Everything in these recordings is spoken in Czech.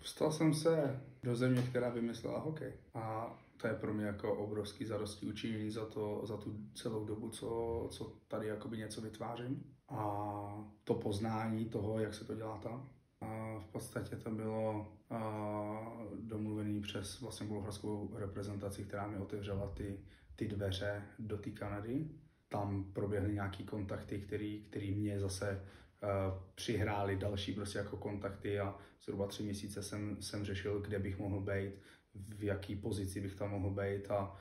Dostal jsem se do země, která vymyslela hokej. A to je pro mě jako obrovský zadosti učinění za tu celou dobu, co tady jakoby něco vytvářím. A to poznání toho, jak se to dělá tam. A v podstatě to bylo domluvené přes vlastně bulharskou reprezentaci, která mi otevřela ty dveře do té Kanady. Tam proběhly nějaký kontakty, který mě zase přihráli další prostě jako kontakty a zhruba 3 měsíce jsem řešil, kde bych mohl být, v jaký pozici bych tam mohl být a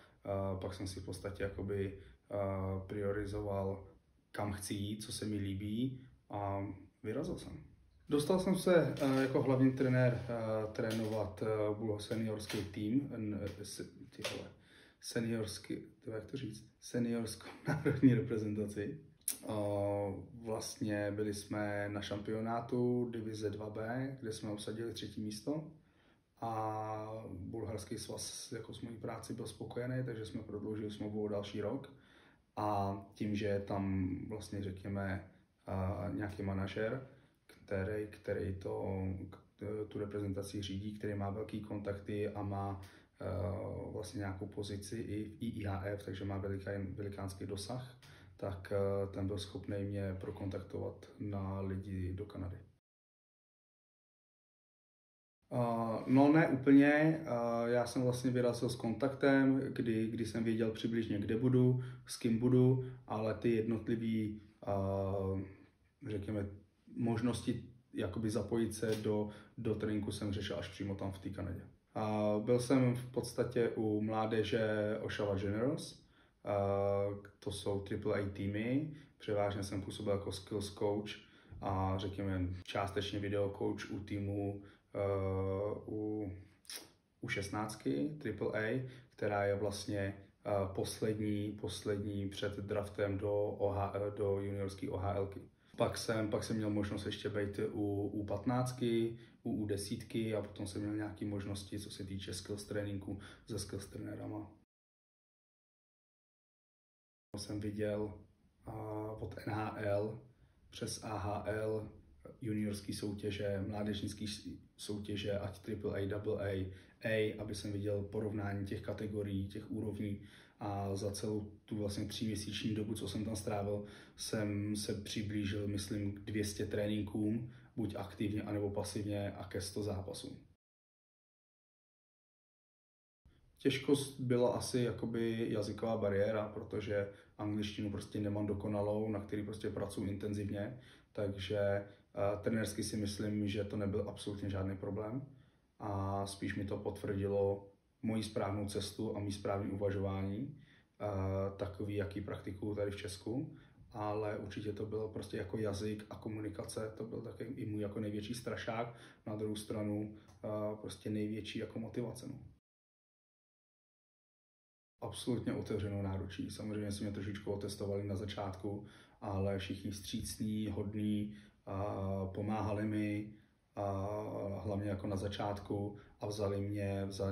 pak jsem si v podstatě jakoby priorizoval, kam chci jít, co se mi líbí a vyrazil jsem. Dostal jsem se jako hlavní trenér trénovat seniorský tým, seniorskou národní reprezentaci. Vlastně byli jsme na šampionátu divize 2B, kde jsme obsadili 3. místo a bulharský svaz jako s mojí práci byl spokojený, takže jsme prodloužili smlouvu o další rok a tím, že je tam vlastně řekněme nějaký manažer, který tu reprezentaci řídí, který má velký kontakty a má vlastně nějakou pozici i v IIHF, takže má velikánský dosah, tak ten byl schopný mě prokontaktovat na lidi do Kanady. No ne úplně, já jsem vlastně vyrazil s kontaktem, kdy jsem věděl přibližně, kde budu, s kým budu, ale ty jednotlivý, řekněme, možnosti jakoby zapojit se do tréninku jsem řešil až přímo tam v té Kanadě. Byl jsem v podstatě u mládeže Oshawa Generals, to jsou AAA týmy, převážně jsem působil jako skills coach a řekněme částečně video coach u týmu u 16 AAA, která je vlastně poslední před draftem do juniorské OHLky. Pak jsem měl možnost ještě být u 15, u 10 a potom jsem měl nějaké možnosti, co se týče skills tréninku se skills trenérama. Jsem viděl od NHL přes AHL juniorské soutěže, mládežnické soutěže, ať AAA, AA, aby jsem viděl porovnání těch kategorií, těch úrovní a za celou tu vlastně 3měsíční dobu, co jsem tam strávil, jsem se přiblížil, myslím, k 200 tréninkům, buď aktivně, anebo pasivně a ke 100 zápasům. Těžkost byla asi jakoby jazyková bariéra, protože angličtinu prostě nemám dokonalou, na který prostě pracuji intenzivně, takže trenérsky si myslím, že to nebyl absolutně žádný problém a spíš mi to potvrdilo moji správnou cestu a mý správný uvažování, takový, jaký praktikuju tady v Česku, ale určitě to bylo prostě jako jazyk a komunikace, to byl taky i můj jako největší strašák, na druhou stranu prostě největší jako motivace. No. Absolutně otevřenou náručí. Samozřejmě si mě trošičku otestovali na začátku, ale všichni vstřícní, hodní, pomáhali mi, hlavně jako na začátku a vzali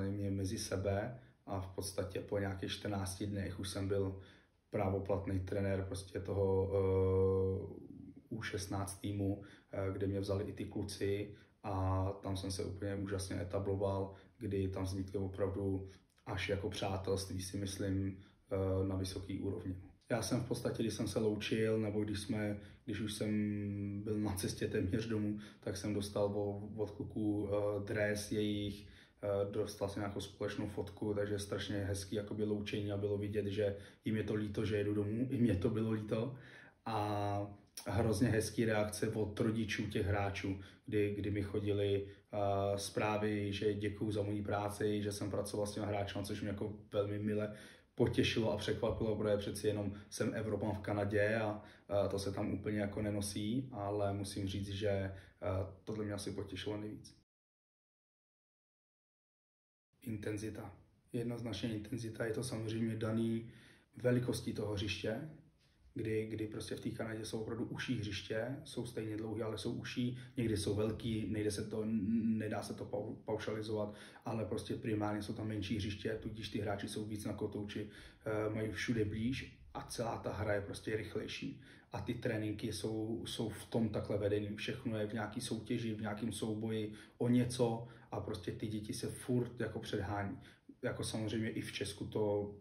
mě mezi sebe a v podstatě po nějakých 14 dnech už jsem byl právoplatný trenér prostě toho U16 týmu, kde mě vzali i ty kluci a tam jsem se úplně úžasně etabloval, kdy tam vznikly opravdu až jako přátelství, si myslím, na vysoký úrovni. Já jsem v podstatě, když jsem se loučil, nebo když už jsem byl na cestě téměř domů, tak jsem dostal od kluků dres jejich, dostal jsem nějakou společnou fotku, takže strašně hezký jakoby loučení a bylo vidět, že jim je to líto, že jedu domů, i mě to bylo líto. A hrozně hezký reakce od rodičů těch hráčů, kdy mi chodily zprávy, že děkuju za moji práci, že jsem pracoval s těmi hráči, což mě jako velmi mile potěšilo a překvapilo, protože přeci jenom jsem Evropan v Kanadě a to se tam úplně jako nenosí, ale musím říct, že tohle mě asi potěšilo nejvíc. Intenzita. Jednoznačně intenzita je to samozřejmě daný velikostí toho hřiště, kdy prostě v té Kanadě jsou opravdu užší hřiště, jsou stejně dlouhé, ale jsou užší, někdy jsou velký, nedá se to paušalizovat, ale prostě primárně jsou tam menší hřiště, tudíž ty hráči jsou víc na kotouči, mají všude blíž a celá ta hra je prostě rychlejší. A ty tréninky jsou v tom takhle vedený. Všechno je v nějaký soutěži, v nějakém souboji o něco a prostě ty děti se furt jako předhání. Jako samozřejmě i v Česku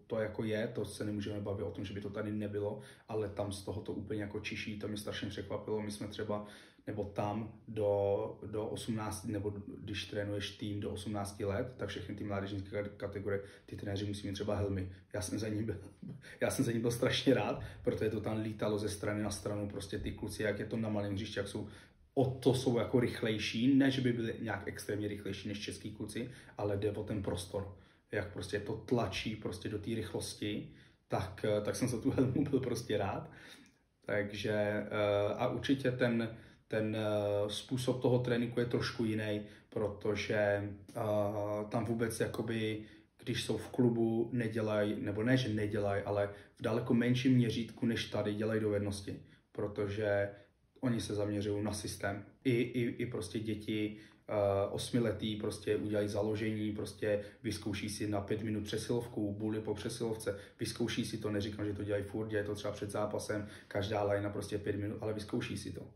to jako je, to se nemůžeme bavit o tom, že by to tady nebylo, ale tam z toho to úplně jako čiší, to mě strašně překvapilo. My jsme třeba, nebo tam do 18, nebo když trénuješ tým do 18 let, tak všechny ty mládežnické kategorie, ty trenéři musí mít třeba helmy. Já jsem za ním byl strašně rád, protože to tam lítalo ze strany na stranu, prostě ty kluci, jak je to na malém hřišti, jak jsou jsou jako rychlejší, ne, že by byli nějak extrémně rychlejší než český kluci, ale jde o ten prostor. Jak prostě to tlačí prostě do té rychlosti, tak jsem za tu helmu byl prostě rád. Takže a určitě ten způsob toho tréninku je trošku jiný, protože tam vůbec jakoby, když jsou v klubu, nedělají, nebo ne, že nedělají, ale v daleko menším měřítku než tady dělají dovednosti, protože oni se zaměřují na systém. I prostě děti 8letý prostě udělají založení, prostě vyzkouší si na 5 minut přesilovku, bully po přesilovce, vyzkouší si to, neříkám, že to dělají furt, dělají to třeba před zápasem, každá lajna prostě 5 minut, ale vyzkouší si to.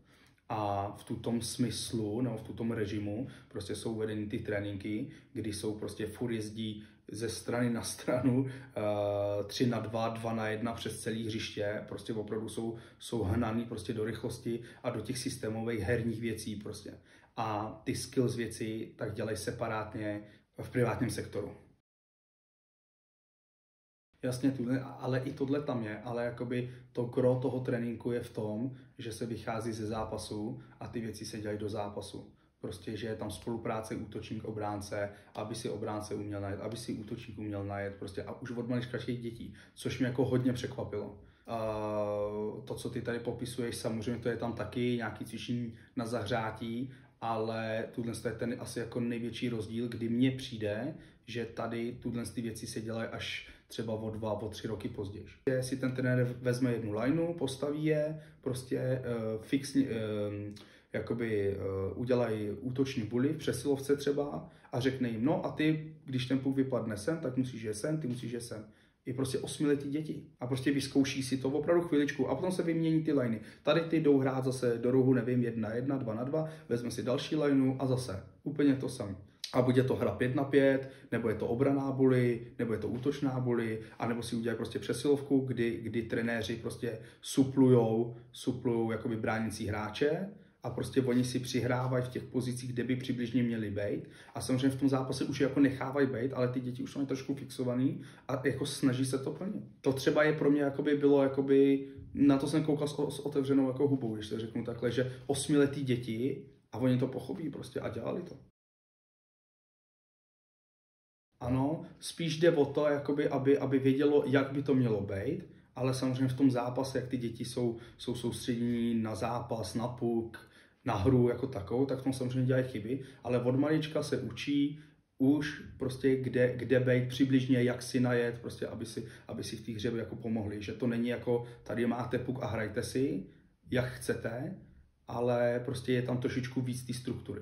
A v tutom smyslu, nebo v tutom režimu prostě jsou vedeny ty tréninky, kdy jsou prostě furt jezdí ze strany na stranu 3x2, 2x1 přes celý hřiště, prostě opravdu jsou hnaný prostě do rychlosti a do těch systémových herních věcí prostě. A ty skills věci tak dělají separátně v privátním sektoru. Jasně, ale i tohle tam je, ale jakoby to gro toho tréninku je v tom, že se vychází ze zápasu a ty věci se dělají do zápasu. Prostě, že je tam spolupráce útočník-obránce, aby si obránce uměl najet, aby si útočník uměl najet, prostě a už od maličkačích dětí, což mě jako hodně překvapilo. To, co ty tady popisuješ, samozřejmě to je tam taky nějaký cvičení na zahřátí, ale tuhle je ten asi jako největší rozdíl, kdy mně přijde, že tady tuhle ty věci se dělají až třeba o 2, o 3 roky později. Si ten trenér vezme jednu lineu, postaví je, prostě fixně, udělají útoční bully v přesilovce třeba a řekne jim, no a ty, když ten puk vypadne sem, tak musíš je sem, ty musíš je sem. Je prostě 8letý děti. A prostě vyzkouší si to opravdu chviličku a potom se vymění ty liney. Tady ty jdou hrát zase do rohu, nevím, 1x1, 2x2, vezme si další lineu a zase úplně to samé. A bude to hra 5x5, nebo je to obraná bully, nebo je to útočná bully, anebo si udělají prostě přesilovku, kdy trenéři prostě suplujou jakoby bránící hráče a prostě oni si přihrávají v těch pozicích, kde by přibližně měli být. A samozřejmě v tom zápase už je jako nechávají být, ale ty děti už jsou trošku fixovaný a jako snaží se to plnit. To třeba je pro mě bylo na to jsem koukal s otevřenou jako hubou, když to řeknu takhle, že 8letý děti a oni to pochopí prostě a dělali to. Ano, spíš jde o to, jakoby, aby vědělo, jak by to mělo být, ale samozřejmě v tom zápase, jak ty děti jsou soustředění na zápas, na puk, na hru jako takovou, tak v tom samozřejmě dělají chyby, ale od malička se učí už prostě kde být přibližně, jak si najet, prostě aby si v té hře jako pomohli, že to není jako tady máte puk a hrajte si, jak chcete, ale prostě je tam trošičku víc té struktury.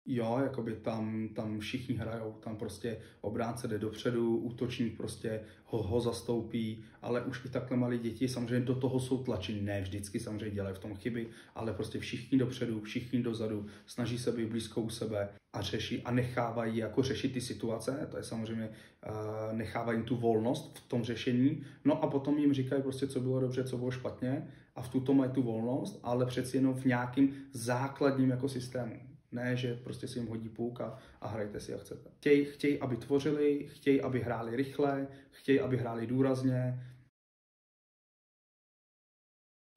Jo, jakoby tam všichni hrajou, tam prostě obránce jde dopředu, útočník prostě ho zastoupí, ale už i takhle malí děti samozřejmě do toho jsou tlačení, ne vždycky samozřejmě dělají v tom chyby, ale prostě všichni dopředu, všichni dozadu, snaží se být blízko u sebe a řeší a nechávají jako řešit ty situace, to je samozřejmě, nechávají jim tu volnost v tom řešení, no a potom jim říkají prostě, co bylo dobře, co bylo špatně a v tuto mají tu volnost, ale přeci jenom v nějakým základním jako systému. Ne, že prostě si jim hodí půk a hrajte si, jak chcete. Chtějí, aby tvořili, chtějí, aby hráli rychle, chtějí, aby hráli důrazně.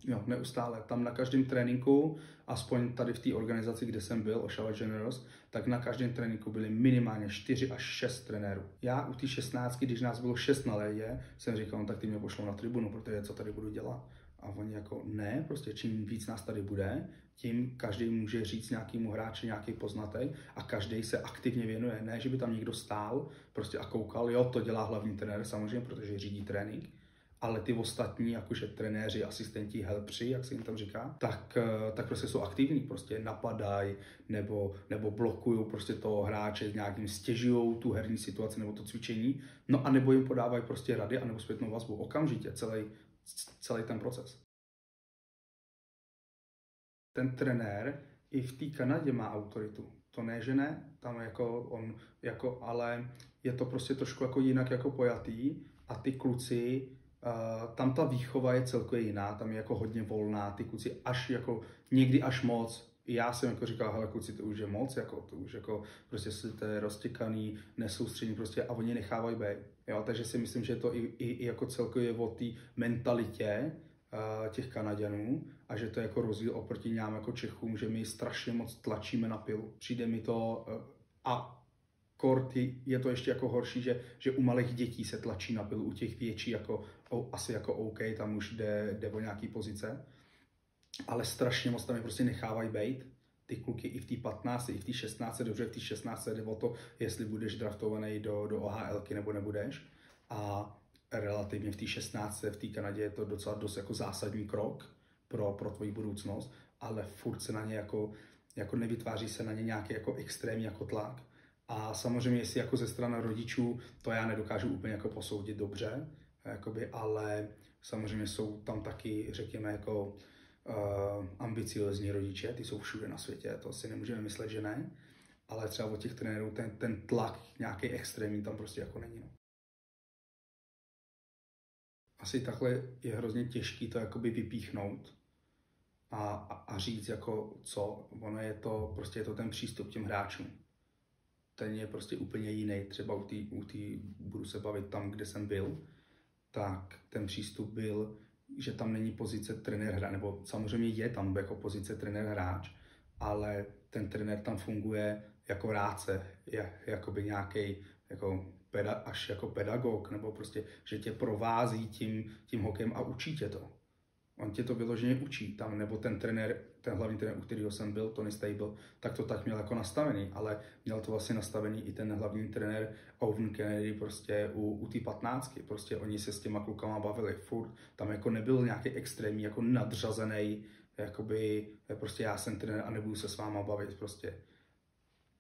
Jo, neustále. Tam na každém tréninku, aspoň tady v té organizaci, kde jsem byl, Ošava Generals, tak na každém tréninku byly minimálně 4 až 6 trenérů. Já u té 16, když nás bylo 6 na lédě, jsem říkal, no, tak ty mě pošlou na tribunu, protože co tady budu dělat. A oni jako ne, prostě čím víc nás tady bude, tím každý může říct nějakému hráči nějaký poznatek a každý se aktivně věnuje. Ne, že by tam někdo stál prostě a koukal, jo, to dělá hlavní trenér samozřejmě, protože řídí trénink, ale ty ostatní, jakože trenéři, asistenti, helpři, jak se jim tam říká, tak prostě jsou aktivní, prostě napadají nebo blokují prostě toho hráče, nějakým stěžují tu herní situaci nebo to cvičení, no a nebo jim podávají prostě rady anebo zpětnou vazbu okamžitě, celý ten proces. Ten trenér i v té Kanadě má autoritu. To ne, že ne, tam ale je to prostě trošku jako jinak jako pojatý a ty kluci, tam ta výchova je celkově jiná, tam je jako hodně volná, ty kluci někdy až moc. Já jsem jako říkal, hele kluci, to už je moc, to už prostě jste roztěkaný, nesoustřední prostě a oni nechávají být. Jo, takže si myslím, že to i jako celkově o té mentalitě těch Kanaďanů a že to je jako rozdíl oproti nám jako Čechům, že my strašně moc tlačíme na pilu. Přijde mi to a je to ještě jako horší, že u malých dětí se tlačí na pilu, u těch větší asi jako OK, tam už jde o nějaký pozice, ale strašně moc tam je prostě nechávají bejt. Ty kluky i v té 15, i v té 16, dobře, v té 16 jde o to, jestli budeš draftovaný do OHLky nebo nebudeš. A relativně v té 16, v té Kanadě je to docela dost jako zásadní krok pro tvoji budoucnost, ale furt se na ně jako nevytváří se na ně nějaký jako extrémní jako tlak. A samozřejmě, jestli jako ze strany rodičů, to já nedokážu úplně jako posoudit dobře, ale samozřejmě jsou tam taky, řekněme, jako ambiciozní rodiče, ty jsou všude na světě, to si nemůžeme myslet, že ne, ale třeba od těch trenérů ten tlak nějaký extrémní tam prostě jako není. No. Asi takhle je hrozně těžký to jakoby vypíchnout a říct jako co, ono je to ten přístup těm hráčům. Ten je prostě úplně jiný, třeba budu se bavit tam, kde jsem byl, tak ten přístup byl, že tam není pozice trenér-hráč, nebo samozřejmě je tam jako pozice trenér-hráč, ale ten trenér tam funguje jako rádce, je jakoby nějaký až jako pedagog, nebo prostě, že tě provází tím hokejem a učí tě to. On tě to vyloženě učí, tam, nebo ten hlavní trenér, u kterého jsem byl, Tony Stable, tak to tak měl jako nastavený, ale měl to vlastně nastavený i ten hlavní trenér Owen Kennedy prostě u té 15, prostě oni se s těma klukama bavili furt, tam jako nebyl nějaký extrémní, jako nadřazený, jakoby prostě já jsem trenér a nebudu se s váma bavit, prostě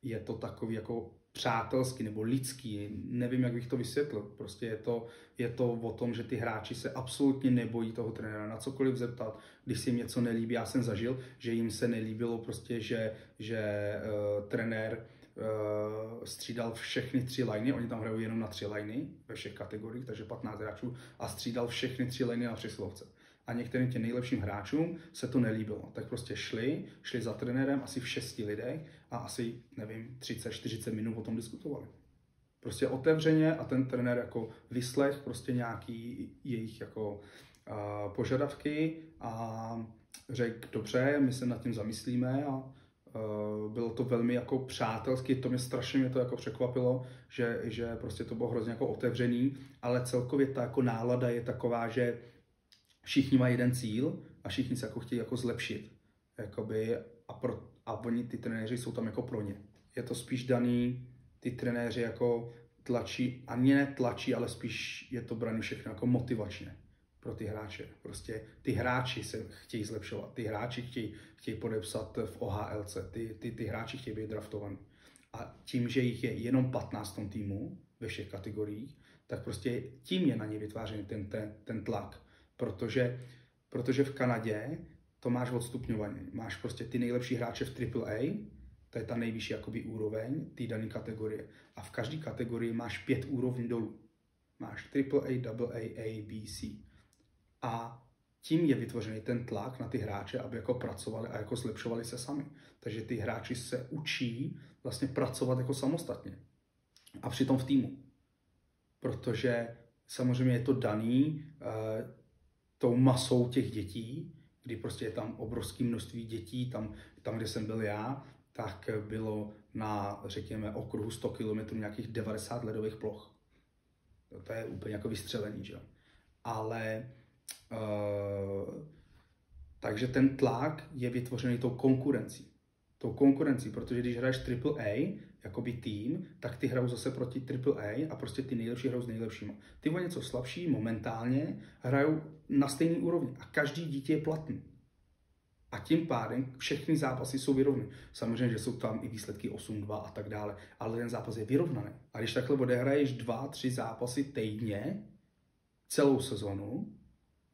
je to takový jako přátelský nebo lidský, nevím, jak bych to vysvětlil. Prostě je to o tom, že ty hráči se absolutně nebojí toho trenéra na cokoliv zeptat, když si jim něco nelíbí. Já jsem zažil, že jim se nelíbilo prostě, že trenér střídal všechny 3 liny, oni tam hrajou jenom na 3 liny ve všech kategoriích, takže 15 hráčů a střídal všechny 3 liny na přesilovce. A některým těm nejlepším hráčům se to nelíbilo. Tak prostě šli za trenérem asi v 6 lidech a asi, nevím, 30-40 minut o tom diskutovali. Prostě otevřeně a ten trenér jako vyslech prostě nějaký jejich jako požadavky a řekl, dobře, my se nad tím zamyslíme a bylo to velmi jako přátelský, strašně mě to jako překvapilo, že prostě to bylo hrozně jako otevřený, ale celkově ta jako nálada je taková, že všichni mají jeden cíl a všichni se jako chtějí jako zlepšit. Jakoby, a oni, ty trenéři, jsou tam jako pro ně. Je to spíš daný, ty trenéři jako tlačí, ani netlačí, ale spíš je to braný všechno jako motivačně pro ty hráče. Prostě ty hráči se chtějí zlepšovat, ty hráči chtějí podepsat v OHLC, ty hráči chtějí být draftovaní. A tím, že jich je jenom 15 v tom týmu ve všech kategoriích, tak prostě tím je na ně vytvářený ten tlak. Protože v Kanadě to máš odstupňovaně. Máš prostě ty nejlepší hráče v AAA, to je ta nejvyšší jakoby úroveň té dané kategorie. A v každé kategorii máš 5 úrovní dolů. Máš AAA, AA, A, B, C. A tím je vytvořený ten tlak na ty hráče, aby jako pracovali a jako zlepšovali se sami. Takže ty hráči se učí vlastně pracovat jako samostatně. A přitom v týmu. Protože samozřejmě je to daný tou masou těch dětí, kdy prostě je tam obrovské množství dětí, tam, kde jsem byl já, tak bylo na, řekněme, okruhu 100 km nějakých 90 ledových ploch. To je úplně jako vystřelený, že? Ale takže ten tlak je vytvořený tou konkurencí. tou konkurencí, protože když hraješ AAA, jakoby tým, tak ty hrajou zase proti AAA a prostě ty nejlepší hrajou s nejlepšíma. Ty o něco slabší momentálně hrajou na stejný úrovni a každý dítě je platný. A tím pádem všechny zápasy jsou vyrovnané. Samozřejmě, že jsou tam i výsledky 8-2 a tak dále, ale ten zápas je vyrovnaný. A když takhle odehraješ 2-3 zápasy týdně, celou sezonu,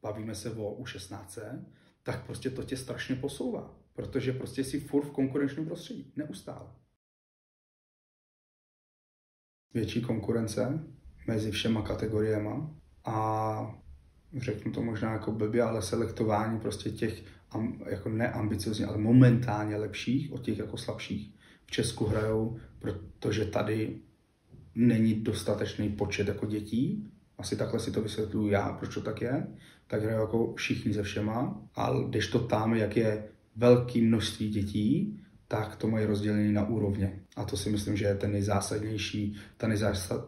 bavíme se o U16, tak prostě to tě strašně posouvá. Protože prostě jsi furt v konkurenčním prostředí. Neustále. Větší konkurence mezi všema kategoriemi a řeknu to možná jako blbě, ale selektování prostě těch jako neambiciozně, ale momentálně lepších od těch jako slabších v Česku hrajou, protože tady není dostatečný počet jako dětí. Asi takhle si to vysvětluju já, proč to tak je. Tak hrajou jako všichni se všema, ale když to tam, jak je velké množství dětí, tak to mají rozdělené na úrovně. A to si myslím, že je ten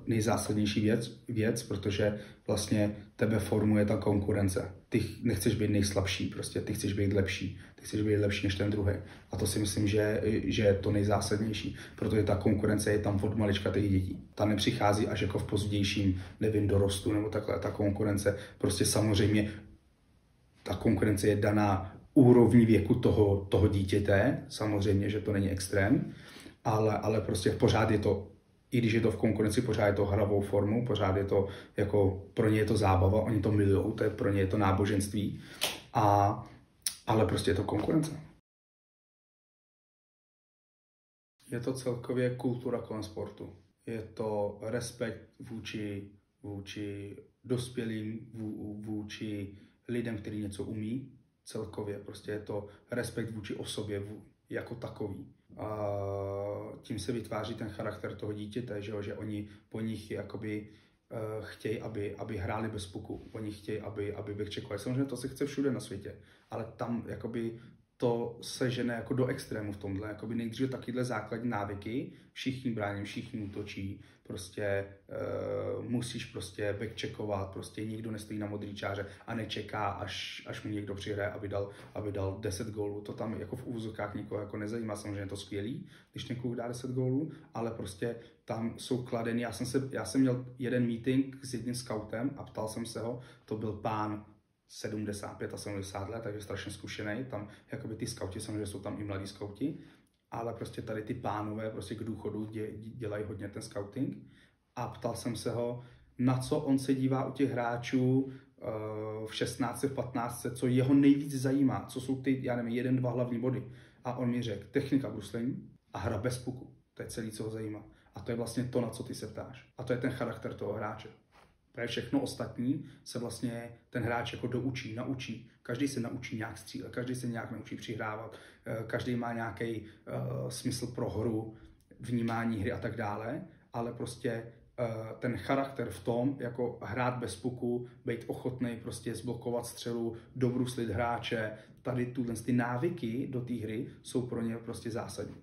nejzásadnější věc, protože vlastně tebe formuje ta konkurence. Ty nechceš být nejslabší, prostě ty chceš být lepší. Ty chceš být lepší než ten druhý. A to si myslím, že je to nejzásadnější, protože ta konkurence je tam od malička těch dětí. Ta nepřichází až jako v pozdějším, nevím, dorostu nebo takhle. Ta konkurence prostě samozřejmě, ta konkurence je daná úrovní věku toho dítěte, samozřejmě, že to není extrém, ale prostě pořád je to, i když je to v konkurenci, pořád je to hravou formou, pořád je to, jako pro ně je to zábava, oni to milujou, pro ně je to náboženství, ale prostě je to konkurence. Je to celkově kultura kolem sportu. Je to respekt vůči dospělým, vůči lidem, kteří něco umí. Celkově prostě je to respekt vůči osobě jako takový. A tím se vytváří ten charakter toho dítěte, že oni po nich jakoby chtějí, aby hráli bez puku. Oni chtějí, aby vykřikovali. Samozřejmě to se chce všude na světě, ale tam jakoby to se žene jako do extrému v tomhle. Jakoby nejdříve takovýhle základní návyky, všichni brání, všichni útočí, prostě musíš prostě backcheckovat, prostě nikdo nestojí na modrý čáře a nečeká, až mu někdo přihraje, aby dal 10 gólů. To tam jako v úvozovkách nikoho jako nezajímá, samozřejmě je to skvělý, když někoho dá 10 gólů, ale prostě tam jsou kladeny. Já jsem měl jeden meeting s jedním scoutem a ptal jsem se ho, to byl pán 75 a 70 let, takže strašně zkušený. Tam jakoby ty skauti, samozřejmě jsou tam i mladí skauti, ale prostě tady ty pánové prostě k důchodu dělají hodně ten scouting. A ptal jsem se ho, na co on se dívá u těch hráčů v 16, v 15, co jeho nejvíc zajímá, co jsou ty, já nevím, 1, 2 hlavní body. A on mi řekl, technika bruslení a hra bez puku. To je celý, co ho zajímá. A to je vlastně to, na co ty se ptáš. A to je ten charakter toho hráče. Protože všechno ostatní se vlastně ten hráč jako naučí. Každý se naučí nějak střílet, každý se nějak naučí přihrávat, každý má nějaký smysl pro hru, vnímání hry a tak dále, ale prostě ten charakter v tom, jako hrát bez puku, být ochotný prostě zblokovat střelu, dobruslit hráče, tady ty návyky do té hry jsou pro ně prostě zásadní.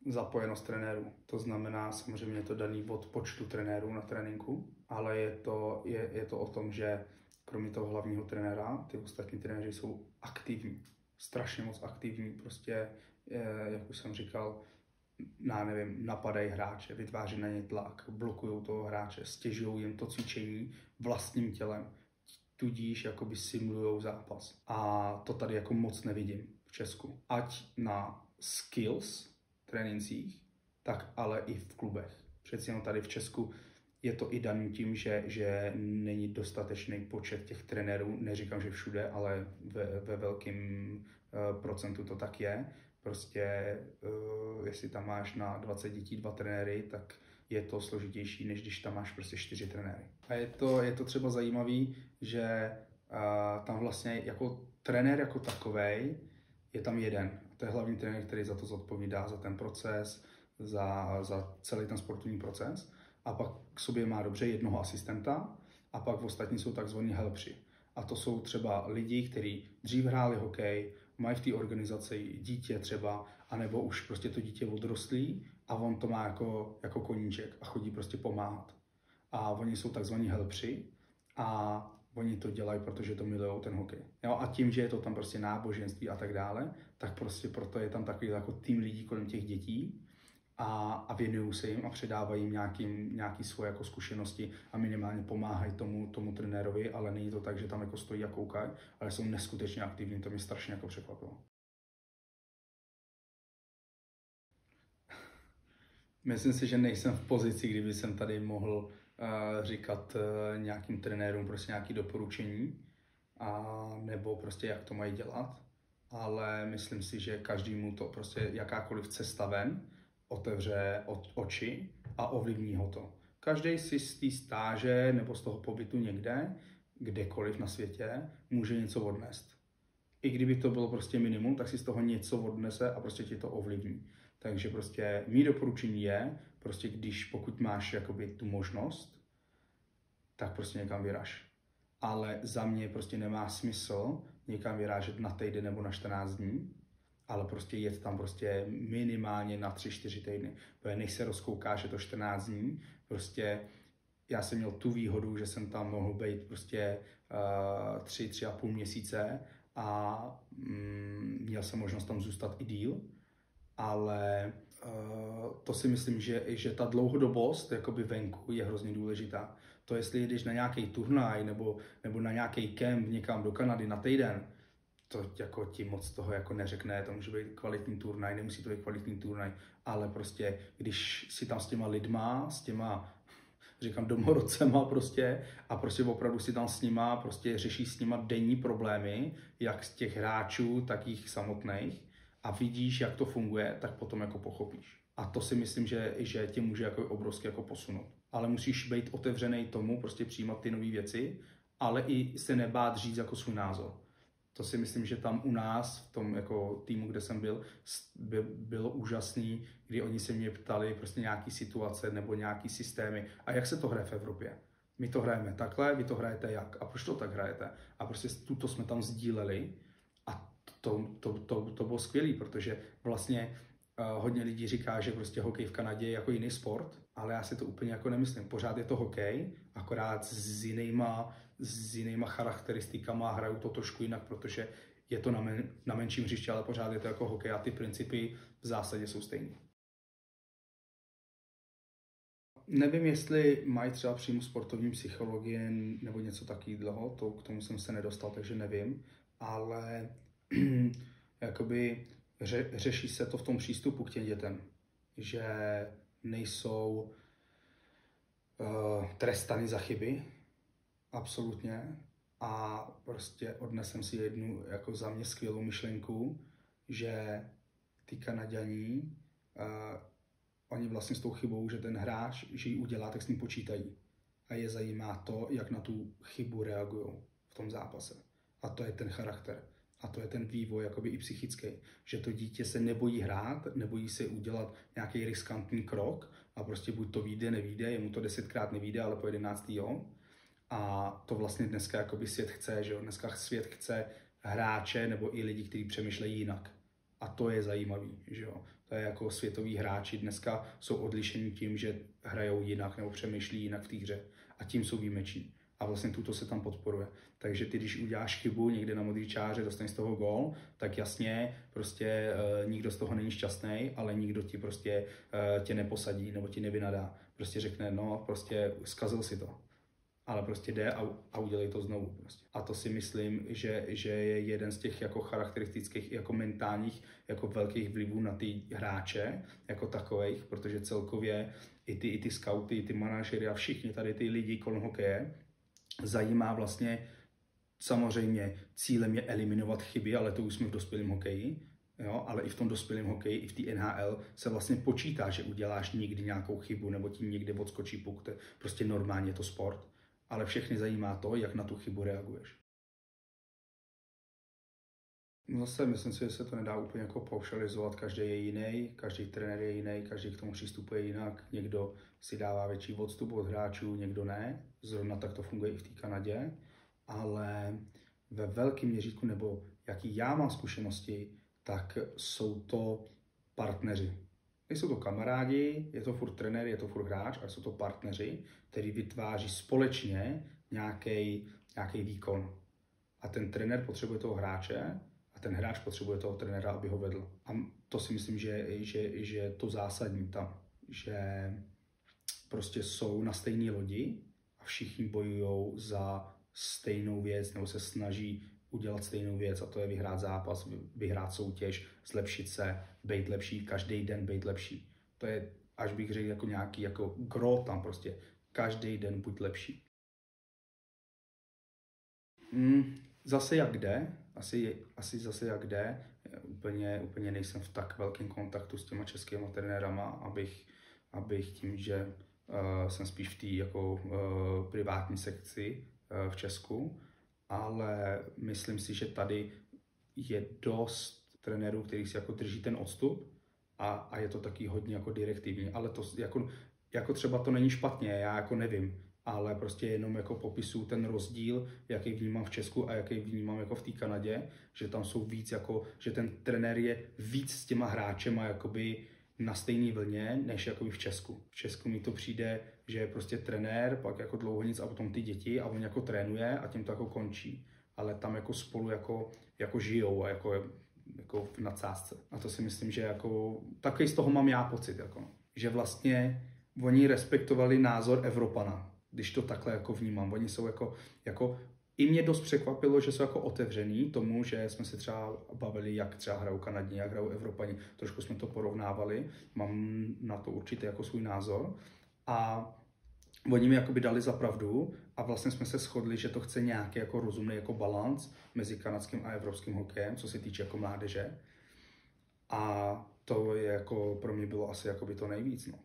Zapojenost trenérů. To znamená, samozřejmě to daný od počtu trenérů na tréninku, ale je to o tom, že kromě toho hlavního trenéra, ty ostatní trenéři jsou aktivní. Strašně moc aktivní, prostě, jak už jsem říkal, napadají hráče, vytváří na ně tlak, blokují toho hráče, stěžují jim to cvičení vlastním tělem, tudíž jakoby simulujou zápas. A to tady jako moc nevidím v Česku. Ať na skills, trénincích, tak ale i v klubech. Přeci jenom tady v Česku je to i daný tím, že není dostatečný počet těch trenérů, neříkám, že všude, ale ve velkém procentu to tak je. Prostě jestli tam máš na 20 dětí 2 trenéry, tak je to složitější, než když tam máš prostě 4 trenéry. A je to třeba zajímavý, že tam vlastně jako trenér jako takovej je tam jeden. To je hlavní trenér, který za to zodpovídá, za ten proces, za celý ten sportovní proces. A pak k sobě má dobře jednoho asistenta a pak ostatní jsou takzvaní helpři. A to jsou třeba lidi, kteří dřív hráli hokej, mají v té organizaci dítě třeba, anebo už prostě to dítě odrostlý a on to má jako koníček a chodí prostě pomáhat. A oni jsou takzvaní helpři a Oni to dělají, protože to milujou ten hokej. Jo, a tím, že je to tam prostě náboženství a tak dále, tak prostě proto je tam takový jako tým lidí kolem těch dětí a věnují se jim a předávají jim nějaký svoje jako zkušenosti a minimálně pomáhají tomu trenérovi, ale není to tak, že tam jako stojí a koukají, ale jsou neskutečně aktivní, to mě strašně jako překvapilo. Myslím si, že nejsem v pozici, kdyby jsem tady mohl říkat nějakým trenérům prostě nějaké doporučení a nebo prostě jak to mají dělat, ale myslím si, že každému to prostě jakákoliv cesta ven otevře oči a ovlivní ho to. Každý si z té stáže nebo z toho pobytu někde, kdekoliv na světě, může něco odnést. I kdyby to bylo prostě minimum, tak si z toho něco odnese a prostě ti to ovlivní. Takže prostě mý doporučení je, prostě pokud máš jakoby tu možnost, tak prostě někam vyraž. Ale za mě prostě nemá smysl někam vyrážet na týden nebo na 14 dní, ale prostě jet tam prostě minimálně na 3-4 týdny. Protože než se rozkoukáš, je to 14 dní, prostě já jsem měl tu výhodu, že jsem tam mohl být prostě 3,5 měsíce a měl jsem možnost tam zůstat i díl, ale to si myslím, že ta dlouhodobost jakoby venku je hrozně důležitá. To jestli jdeš na nějaký turnaj nebo na nějaký kemp někam do Kanady na týden, to jako ti moc toho jako neřekne, to může být kvalitní turnaj, nemusí to být kvalitní turnaj, ale prostě když si tam s těma lidma, s těma říkám domorodcema prostě a prostě opravdu si tam s nima prostě řeší s nima denní problémy, jak z těch hráčů, tak jich samotných a vidíš, jak to funguje, tak potom jako pochopíš. A to si myslím, že tě může jako obrovsky jako posunout. Ale musíš být otevřený tomu, prostě přijímat ty nové věci, ale i se nebát říct jako svůj názor. To si myslím, že tam u nás, v tom jako týmu, kde jsem byl, bylo úžasný, kdy oni se mě ptali prostě nějaký situace nebo nějaký systémy. A jak se to hraje v Evropě? My to hrajeme takhle, vy to hrajete jak? A proč to tak hrajete? A prostě tuto jsme tam sdíleli a to bylo skvělý, protože vlastně hodně lidí říká, že prostě hokej v Kanadě je jako jiný sport, ale já si to úplně jako nemyslím. Pořád je to hokej, akorát s jinýma charakteristikama, hrajou to trošku jinak, protože je to na menším hřišti, ale pořád je to jako hokej a ty principy v zásadě jsou stejné. Nevím, jestli mají třeba přímo sportovní psychologie nebo něco takového, k tomu jsem se nedostal, takže nevím, ale jakoby řeší se to v tom přístupu k těm dětem, že nejsou trestaný za chyby, absolutně, a prostě odnesem si jednu jako za mě skvělou myšlenku, že ty Kanaďaní, oni vlastně s tou chybou, že ten hráč, že ji udělá, tak s ním počítají. A je zajímá to, jak na tu chybu reagují v tom zápase. A to je ten charakter. A to je ten vývoj jakoby i psychický. Že to dítě se nebojí hrát, nebojí se udělat nějaký riskantní krok a prostě buď to vyjde, nevyjde, jemu to 10krát nevyjde, ale po 11. jo. A to vlastně dneska jakoby svět chce, že jo. Dneska svět chce hráče nebo i lidi, kteří přemýšlejí jinak. A to je zajímavý, že jo. To je jako světoví hráči dneska jsou odlišení tím, že hrajou jinak nebo přemýšlí jinak v té hře. A tím jsou výjimeční. A vlastně tuto se tam podporuje. Takže ty, když uděláš chybu někde na modrý čáře, dostaneš z toho gól, tak jasně, prostě nikdo z toho není šťastný, ale nikdo ti prostě tě neposadí nebo ti nevynadá. Prostě řekne, no, prostě zkazil si to. Ale prostě jde a udělej to znovu. Prostě. A to si myslím, že je jeden z těch jako charakteristických, jako mentálních, jako velkých vlivů na ty hráče, jako takových, protože celkově i ty skauty, i ty manažery a všichni tady ty lidi kolem hokeje zajímá vlastně, samozřejmě cílem je eliminovat chyby, ale to už jsme v dospělém hokeji, jo, ale i v tom dospělém hokeji, i v té NHL se vlastně počítá, že uděláš někdy nějakou chybu nebo ti někde odskočí puk, to je prostě normálně to sport. Ale všechny zajímá to, jak na tu chybu reaguješ. Zase myslím si, že se to nedá úplně jako paušalizovat, každý je jiný, každý trenér je jiný, každý k tomu přistupuje jinak, někdo si dává větší odstup od hráčů, někdo ne, zrovna tak to funguje i v té Kanadě, ale ve velkém měřítku, nebo jaký já mám zkušenosti, tak jsou to partneři. Nejsou to kamarádi, je to furt trenér, je to furt hráč, ale jsou to partneři, kteří vytváří společně nějaký výkon. A ten trenér potřebuje toho hráče a ten hráč potřebuje toho trenéra, aby ho vedl. A to si myslím, že to zásadní tam, že prostě jsou na stejné lodi a všichni bojují za stejnou věc nebo se snaží udělat stejnou věc, a to je vyhrát zápas, vyhrát soutěž, zlepšit se, být lepší, každý den být lepší. To je, až bych řekl, jako nějaký jako gro tam prostě. Každý den buď lepší. Zase jak jde, asi zase jak jde. Úplně nejsem v tak velkém kontaktu s těma českýma trenérama, abych tím, že jsem spíš v té jako privátní sekci v Česku, ale myslím si, že tady je dost trenérů, kteří si jako drží ten odstup a je to taky hodně jako direktivní, ale to jako třeba to není špatně, já jako nevím, ale prostě jenom jako popisuju ten rozdíl, jaký vnímám v Česku a jaký vnímám jako v té Kanadě, že tam jsou víc jako, že ten trenér je víc s těma hráčema jakoby na stejné vlně, než jako v Česku. V Česku mi to přijde, že je prostě trenér, pak jako dlouho nic a potom ty děti a on jako trénuje a tím to jako končí. Ale tam jako spolu jako žijou a jako v nadsázce. A to si myslím, že jako takový z toho mám já pocit, jako, že vlastně oni respektovali názor Evropana, když to takhle jako vnímám. Oni jsou jako i mě dost překvapilo, že jsou jako otevřený tomu, že jsme se třeba bavili, jak třeba hrajou Kanaděni, jak hrajou Evropani. Trošku jsme to porovnávali, mám na to určitě jako svůj názor. A oni mi jakoby dali za pravdu a vlastně jsme se shodli, že to chce nějaký jako rozumný jako balans mezi kanadským a evropským hokejem, co se týče jako mládeže. A to je jako pro mě bylo asi jakoby to nejvíc, no.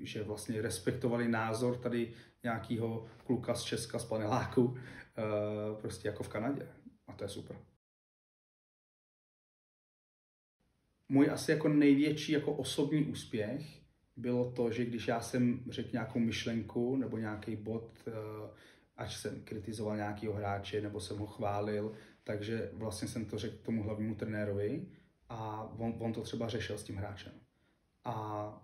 Že vlastně respektovali názor tady nějakého kluka z Česka, z paneláku, prostě jako v Kanadě. A to je super. Můj asi jako největší jako osobní úspěch bylo to, že když já jsem řekl nějakou myšlenku nebo nějaký bod, ať jsem kritizoval nějakého hráče nebo jsem ho chválil, takže vlastně jsem to řekl tomu hlavnímu trenérovi a on to třeba řešil s tím hráčem. A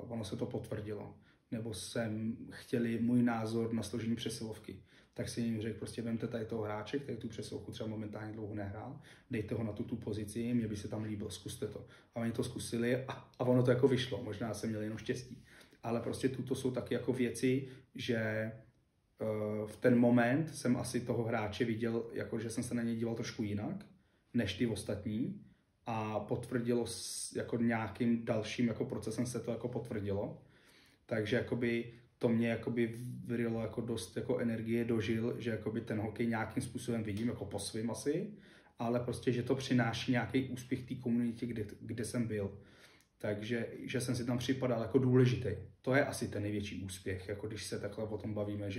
ono se to potvrdilo. Nebo jsem chtěli můj názor na složení přesilovky. Tak si jim řekl, prostě vemte tady toho hráče, který tu přesilovku třeba momentálně dlouho nehrál, dejte ho na tu pozici, mě by se tam líbilo, zkuste to. A oni to zkusili a ono to jako vyšlo, možná jsem měl jenom štěstí. Ale prostě tuto jsou taky jako věci, že v ten moment jsem asi toho hráče viděl, jako že jsem se na něj díval trošku jinak, než ty ostatní. A potvrdilo jako nějakým dalším jako procesem se to jako potvrdilo. Takže jakoby to mě jakoby vyrilo jako dost jako energie dožil, že jakoby ten hokej nějakým způsobem vidím, jako po svým asi, ale prostě, že to přináší nějaký úspěch té komunitě, kde jsem byl. Takže že jsem si tam připadal jako důležitý. To je asi ten největší úspěch, jako když se takhle o tom bavíme,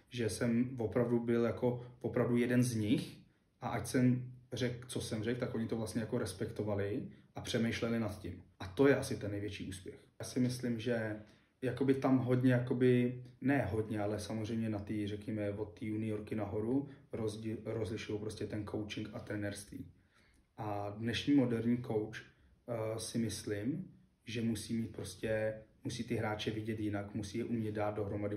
že jsem opravdu byl jako opravdu jeden z nich a ať jsem řekl, co jsem řekl, tak oni to vlastně jako respektovali a přemýšleli nad tím. A to je asi ten největší úspěch. Já si myslím, že jakoby tam hodně, jakoby, ne hodně, ale samozřejmě na ty, řekněme, od té juniorky nahoru rozlišují prostě ten coaching a trenérství. A dnešní moderní coach si myslím, že musí ty hráče vidět jinak, musí je umět dát dohromady,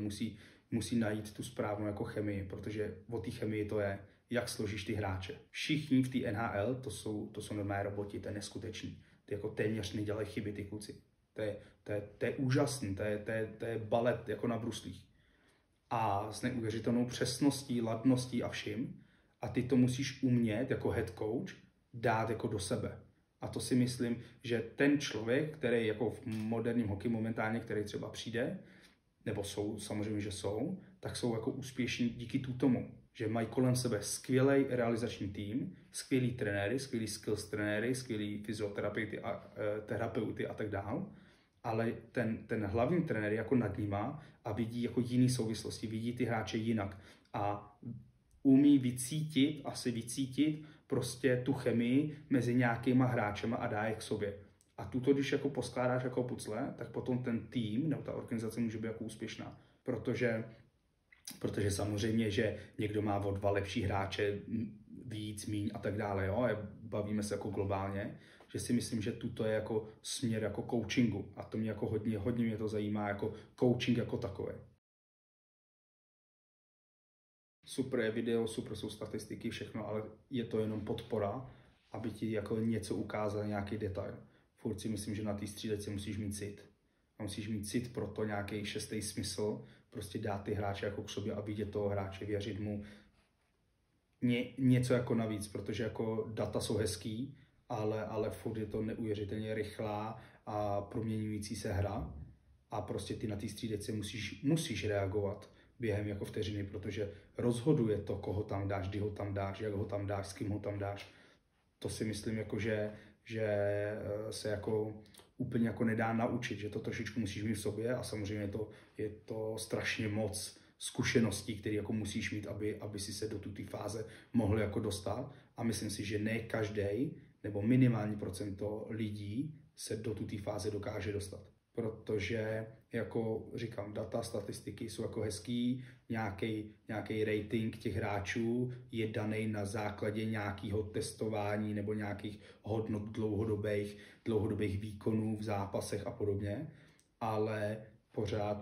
musí najít tu správnou jako chemii, protože o té chemii to je, jak složíš ty hráče. Všichni v té NHL, to jsou normální roboti, to je neskutečný. Ty jako téměř nedělají chyby, ty kluci. To je úžasný, to je balet jako na bruslích. A s neuvěřitelnou přesností, ladností a vším. A ty to musíš umět jako head coach dát jako do sebe. A to si myslím, že ten člověk, který jako v moderním hokeji momentálně, který třeba přijde, nebo jsou, samozřejmě, že jsou, tak jsou jako úspěšní díky tomu, že mají kolem sebe skvělý realizační tým, skvělý trenéry, skvělý skills trenéry, skvělý fyzioterapeuty a tak dále. Ale ten hlavní trenér je jako nad nima a vidí jako jiný souvislosti, vidí ty hráče jinak a umí vycítit prostě tu chemii mezi nějakýma hráčema a dá je k sobě. A tuto, když jako poskládáš jako pucle, tak potom ten tým nebo ta organizace může být jako úspěšná. Protože samozřejmě, že někdo má o 2 lepší hráče, víc, míň a tak dále, jo? Bavíme se jako globálně, že si myslím, že tuto je jako směr jako coachingu a to mě jako hodně mě to zajímá jako coaching jako takové. Super je video, super jsou statistiky, všechno, ale je to jenom podpora, aby ti jako něco ukázal, nějaký detail. Furt si myslím, že na té střídačce musíš mít cit. A musíš mít cit pro to nějaký šestý smysl, prostě dát ty hráče jako k sobě a vidět toho hráče, věřit mu. Něco jako navíc, protože jako data jsou hezký, ale furt je to neuvěřitelně rychlá a proměňující se hra. A prostě ty na té střídačce musíš reagovat během jako vteřiny, protože rozhoduje to, koho tam dáš, kdy ho tam dáš, jak ho tam dáš, s kým ho tam dáš. To si myslím, jako, že se jako úplně jako nedá naučit, že to trošičku musíš mít v sobě a samozřejmě je to strašně moc zkušeností, které jako musíš mít, aby si se do té fáze mohl jako dostat. A myslím si, že ne každý nebo minimální procento lidí se do té fáze dokáže dostat. Protože, jako říkám, data, statistiky jsou jako hezký, nějaký rating těch hráčů je daný na základě nějakého testování nebo nějakých hodnot dlouhodobých výkonů v zápasech a podobně, ale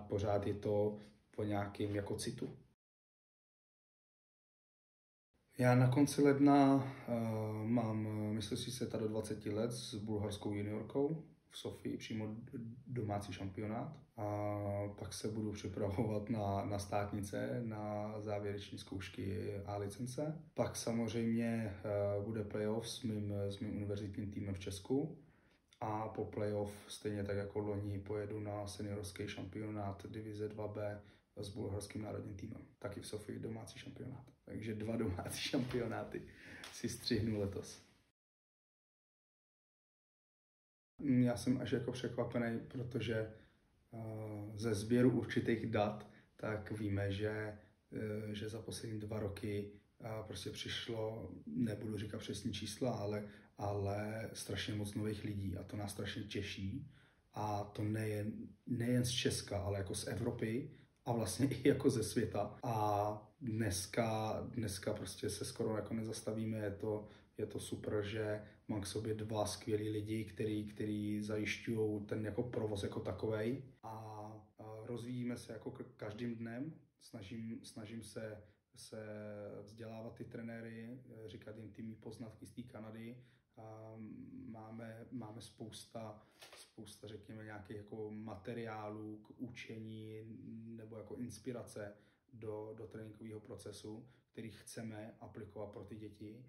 pořád je to po nějakém jako citu. Já na konci ledna mám mistrovství světa do 20 let s bulharskou juniorkou v Sofii, přímo domácí šampionát. A pak se budu připravovat na státnice, na závěreční zkoušky A licence. Pak samozřejmě bude playoff s mým univerzitním týmem v Česku. A po playoff, stejně tak jako loni, pojedu na seniorský šampionát divize 2B s bulharským národním týmem. Taky v Sofii domácí šampionát. Takže 2 domácí šampionáty si střihnu letos. Já jsem až jako překvapený, protože ze sběru určitých dat tak víme, že za poslední 2 roky prostě přišlo, nebudu říkat přesní čísla, ale strašně moc nových lidí a to nás strašně těší. A to nejen z Česka, ale jako z Evropy a vlastně i jako ze světa. A dneska prostě se skoro jako nezastavíme, je to super, že mám k sobě 2 skvělí lidi, který zajišťují ten jako provoz jako takovej a rozvíjíme se jako každým dnem, snažím se vzdělávat ty trenéry, říkat jim ty mý poznatky z té Kanady. Máme spousta řekněme nějakých jako materiálů k učení nebo jako inspirace do tréninkového procesu, který chceme aplikovat pro ty děti.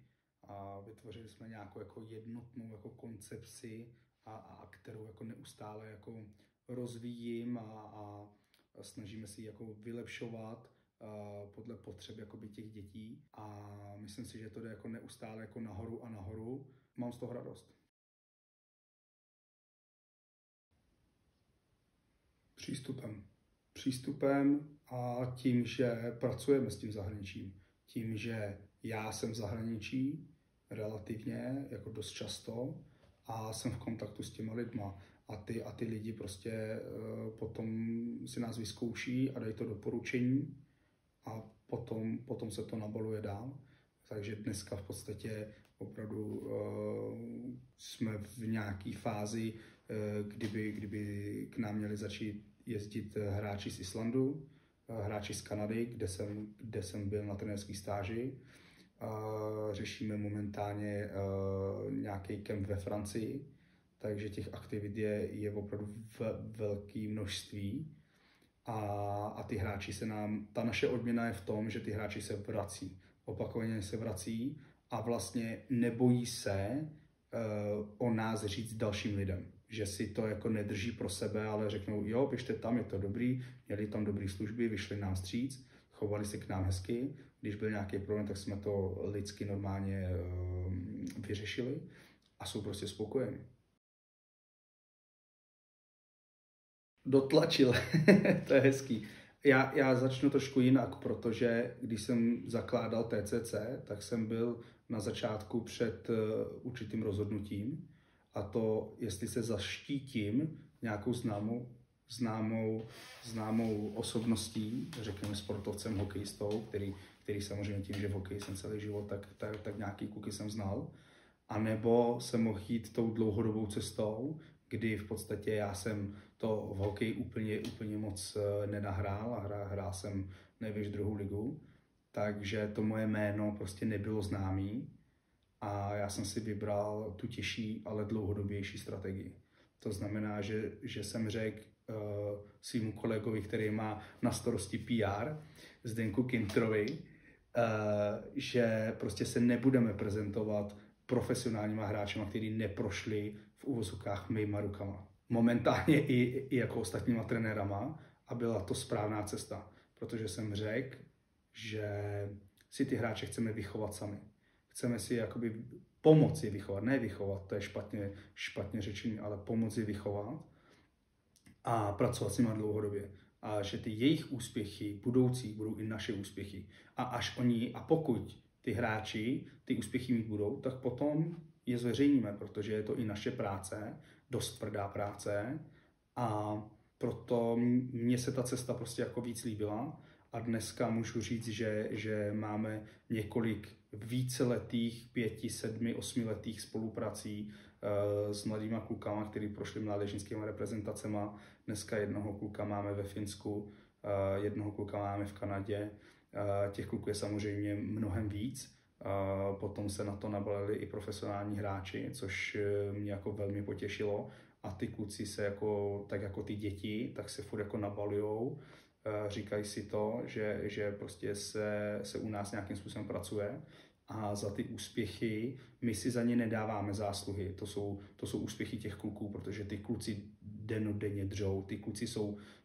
A vytvořili jsme nějakou jako jednotnou jako koncepci, a kterou jako neustále jako rozvíjím a snažíme si ji jako vylepšovat podle potřeb jakoby těch dětí. A myslím si, že to jde jako neustále jako nahoru a nahoru. Mám z toho radost. Přístupem a tím, že pracujeme s tím zahraničím. Tím, že já jsem v zahraničí relativně, jako dost často a jsem v kontaktu s těma lidma. A ty lidi prostě potom si nás vyzkouší a dají to doporučení a potom se to nabaluje dál. Takže dneska v podstatě opravdu jsme v nějaké fázi, kdyby k nám měli začít jezdit hráči z Islandu, hráči z Kanady, kde jsem byl na trenérské stáži. Řešíme momentálně nějaký kemp ve Francii, takže těch aktivit je opravdu velké množství. A ty hráči ta naše odměna je v tom, že ty hráči se vrací. Opakovaně se vrací a vlastně nebojí se o nás říct dalším lidem. Že si to jako nedrží pro sebe, ale řeknou, jo, běžte tam, je to dobrý, měli tam dobré služby, vyšli nám vstříc, chovali se k nám hezky. Když byl nějaký problém, tak jsme to lidsky normálně vyřešili a jsou prostě spokojení. Dotlačil, to je hezký. Já začnu trošku jinak, protože když jsem zakládal TCC, tak jsem byl na začátku před určitým rozhodnutím a to, jestli se zaštítím nějakou známou osobností, řekněme sportovcem, hokejistou, který samozřejmě tím, že v hokeji jsem celý život, tak nějaký kuky jsem znal, anebo jsem mohl jít tou dlouhodobou cestou, kdy v podstatě já jsem to v hokeji úplně moc nenahrál a hrál jsem nejvíc druhou ligu, takže to moje jméno prostě nebylo známý a já jsem si vybral tu těžší, ale dlouhodobější strategii. To znamená, že jsem řekl svýmu kolegovi, který má na starosti PR, Zdenku Kintrovi, že prostě se nebudeme prezentovat profesionálníma hráčema, kteří neprošli v uvozovkách mýma rukama. Momentálně i jako ostatníma trenérama a byla to správná cesta, protože jsem řekl, že si ty hráče chceme vychovat sami. Chceme si jakoby pomoci vychovat, ne vychovat, to je špatně řečený, ale pomoci vychovat a pracovat s nimi dlouhodobě. A že ty jejich úspěchy budoucí budou i naše úspěchy. A pokud ty hráči ty úspěchy mít budou, tak potom je zveřejníme, protože je to i naše práce, dost tvrdá práce a proto mně se ta cesta prostě jako víc líbila a dneska můžu říct, že máme několik víceletých, 5, 7, 8 letých spoluprací s mladýma klukama, kteří prošli mládežnickými reprezentacema. Dneska jednoho kluka máme ve Finsku, jednoho kluka máme v Kanadě. Těch kluků je samozřejmě mnohem víc. Potom se na to nabalili i profesionální hráči, což mě jako velmi potěšilo. A ty kluci se tak jako ty děti, tak se furt jako nabalujou. Říkají si to, že prostě se u nás nějakým způsobem pracuje a za ty úspěchy my si za ně nedáváme zásluhy. To jsou úspěchy těch kluků, protože ty kluci dennodenně dřou. Ty kluci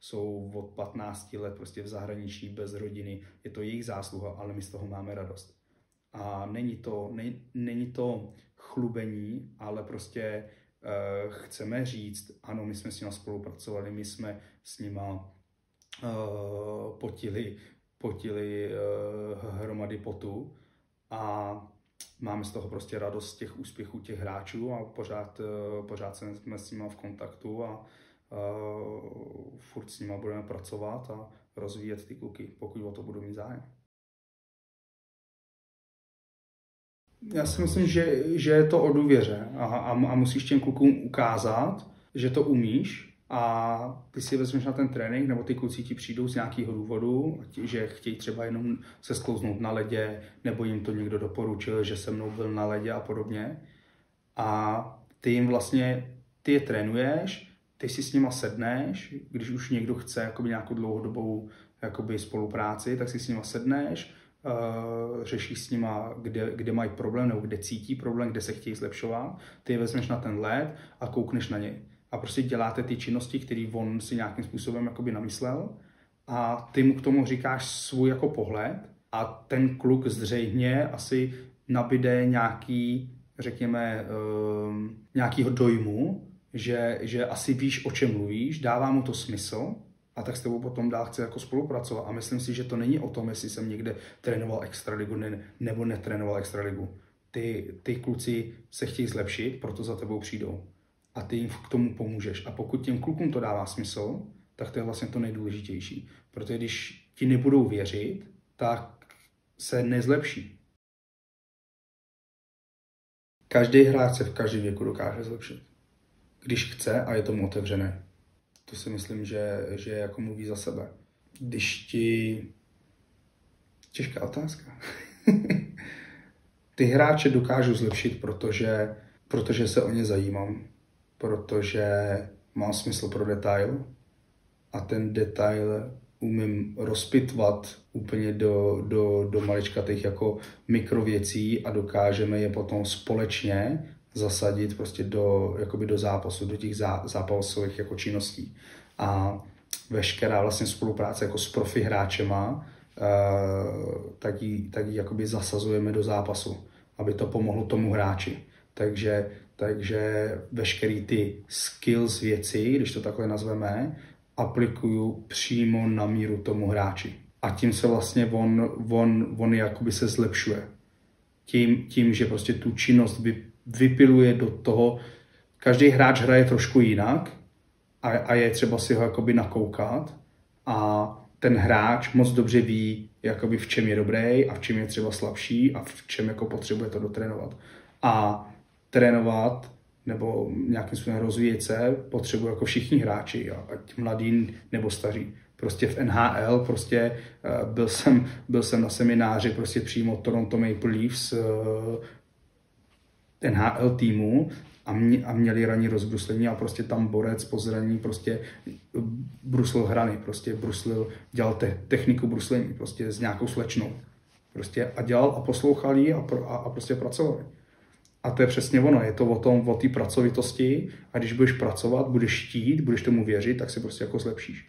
jsou od 15 let prostě v zahraničí bez rodiny. Je to jejich zásluha, ale my z toho máme radost. A není to chlubení, ale prostě chceme říct, ano, my jsme s nima spolupracovali, my jsme s nima potili hromady potu a máme z toho prostě radost z těch úspěchů těch hráčů a pořád jsme s nima v kontaktu a furt s nima budeme pracovat a rozvíjet ty kluky, pokud o to budou mít zájem. Já si myslím, že je to o důvěře a musíš těm klukům ukázat, že to umíš a ty si vezmeš na ten trénink, nebo ty kluci ti přijdou z nějakého důvodu, že chtějí třeba jenom se sklouznout na ledě, nebo jim to někdo doporučil, že se mnou byl na ledě a podobně. A ty jim vlastně, ty je trénuješ, ty si s nima sedneš, když už někdo chce jakoby nějakou dlouhodobou jakoby spolupráci, tak si s nima sedneš, řešíš s nima, kde mají problém, nebo kde cítí problém, kde se chtějí zlepšovat, ty je vezmeš na ten led a koukneš na ně. A prostě děláte ty činnosti, které on si nějakým způsobem jakoby namyslel a ty mu k tomu říkáš svůj jako pohled a ten kluk zřejmě asi nabíde nějaký, řekněme, nějakýho dojmu, že asi víš, o čem mluvíš, dává mu to smysl a tak s tebou potom dál chce jako spolupracovat. A myslím si, že to není o tom, jestli jsem někde trénoval extraligu nebo netrénoval extraligu. Ty kluci se chtějí zlepšit, proto za tebou přijdou. A ty jim k tomu pomůžeš. A pokud těm klukům to dává smysl, tak to je vlastně to nejdůležitější. Protože když ti nebudou věřit, tak se nezlepší. Každý hráč se v každém věku dokáže zlepšit. Když chce a je tomu otevřené. To si myslím, že jako mluví za sebe. Když ti... Těžká otázka. Ty hráče dokážu zlepšit, protože se o ně zajímám. Protože mám smysl pro detail a ten detail umím rozpitvat úplně do maličkatých jako mikrověcí a dokážeme je potom společně zasadit prostě do zápasu, do těch zápasových jako činností. A veškerá vlastně spolupráce jako s profi hráčema, tak ji jakoby zasazujeme do zápasu, aby to pomohlo tomu hráči. Takže veškerý ty skills věci, když to takhle nazveme, aplikuju přímo na míru tomu hráči. A tím se vlastně on jakoby se zlepšuje. Tím, že prostě tu činnost vypiluje do toho. Každý hráč hraje trošku jinak a je třeba si ho jakoby nakoukat a ten hráč moc dobře ví, jakoby v čem je dobrý a v čem je třeba slabší a v čem jako potřebuje to dotrénovat. A trénovat nebo nějakým způsobem rozvíjet se potřebují jako všichni hráči, ať mladí nebo staří, prostě v NHL, prostě byl jsem na semináři prostě přímo Toronto Maple Leafs NHL týmu a měli ranní rozbruslení a prostě tam borec po zranění prostě bruslil hrany, prostě dělal techniku bruslení prostě s nějakou slečnou. Prostě a dělal a poslouchal jí a prostě pracovali. A to je přesně ono, je to o té pracovitosti a když budeš pracovat, budeš chtít, budeš tomu věřit, tak se prostě jako zlepšíš.